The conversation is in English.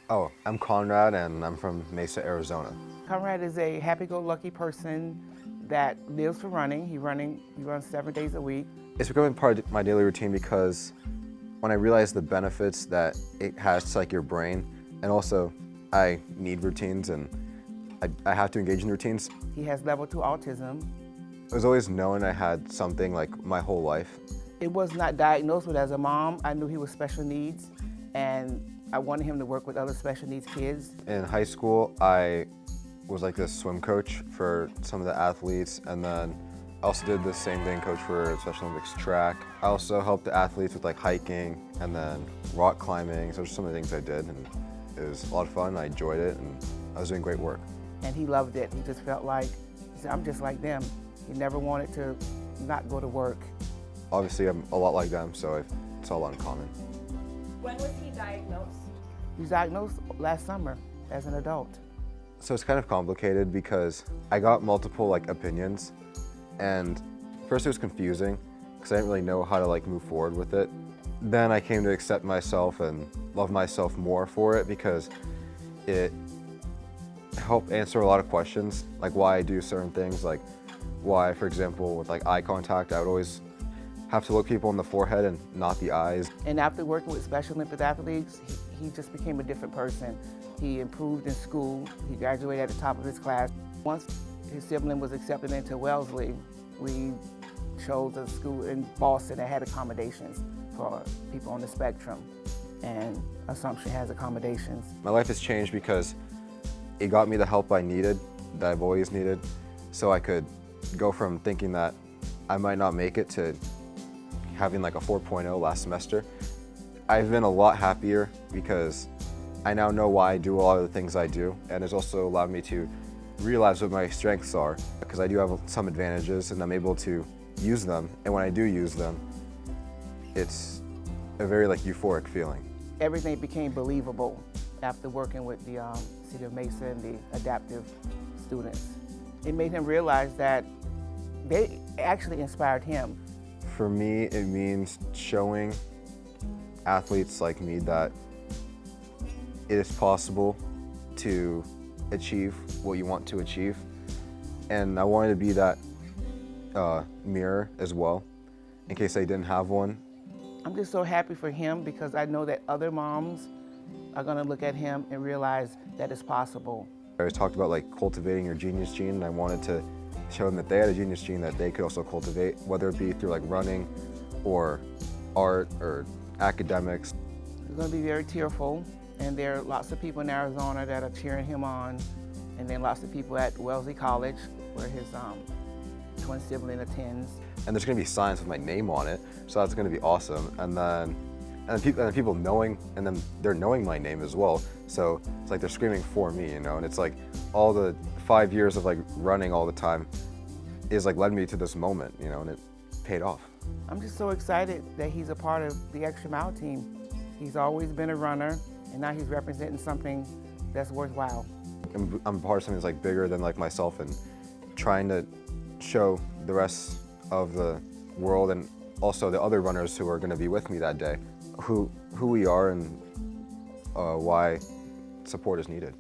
Oh, I'm Conrad and I'm from Mesa, Arizona. Conrad is a happy-go-lucky person that lives for running. He runs 7 days a week. It's becoming part of my daily routine because when I realized the benefits that it has to like your brain, and also I need routines and I have to engage in routines. He has level 2 autism. I was always known I had something like my whole life. It was not diagnosed with as a mom. I knew he was special needs, and I wanted him to work with other special needs kids. In high school, I was like this swim coach for some of the athletes, and then I also did the same thing, coach for Special Olympics track. I also helped the athletes with like hiking and then rock climbing. So those are some of the things I did, and it was a lot of fun. I enjoyed it, and I was doing great work. And he loved it. He just felt like, he said, I'm just like them. He never wanted to not go to work. Obviously, I'm a lot like them, so it's all a lot in common. When was he diagnosed? He was diagnosed last summer as an adult. So it's kind of complicated because I got multiple like opinions, and first it was confusing because I didn't really know how to like move forward with it. Then I came to accept myself and love myself more for it because it helped answer a lot of questions, like why I do certain things, like why, for example, with like eye contact, I would always have to look people in the forehead and not the eyes. And after working with Special Olympics athletes, he just became a different person. He improved in school. He graduated at the top of his class. Once his sibling was accepted into Wellesley, we chose a school in Boston that had accommodations for people on the spectrum. And Assumption has accommodations. My life has changed because it got me the help I needed, that I've always needed, so I could go from thinking that I might not make it to having like a 4.0 last semester. I've been a lot happier because I now know why I do a lot of the things I do, and it's also allowed me to realize what my strengths are, because I do have some advantages and I'm able to use them, and when I do use them, it's a very like euphoric feeling. Everything became believable after working with the City of Mesa and the adaptive students. It made him realize that they actually inspired him. For me, it means showing athletes like me that it is possible to achieve what you want to achieve. And I wanted to be that mirror as well, in case I didn't have one. I'm just so happy for him because I know that other moms are gonna look at him and realize that it's possible. I always talked about like cultivating your genius gene, and I wanted to show them that they had a genius gene that they could also cultivate, whether it be through like running or art or academics. He's gonna be very tearful, and there are lots of people in Arizona that are cheering him on, and then lots of people at Wellesley College where his twin sibling attends. And there's gonna be signs with my name on it, so that's gonna be awesome. And then people knowing, and then they're knowing my name as well. So it's like they're screaming for me, you know. And it's like all the 5 years of like running all the time is like led me to this moment, you know, and it paid off. I'm just so excited that he's a part of the Xtra Mile team. He's always been a runner, and now he's representing something that's worthwhile. I'm part of something that's like bigger than like myself, and trying to show the rest of the world and also the other runners who are going to be with me that day who we are and why support is needed.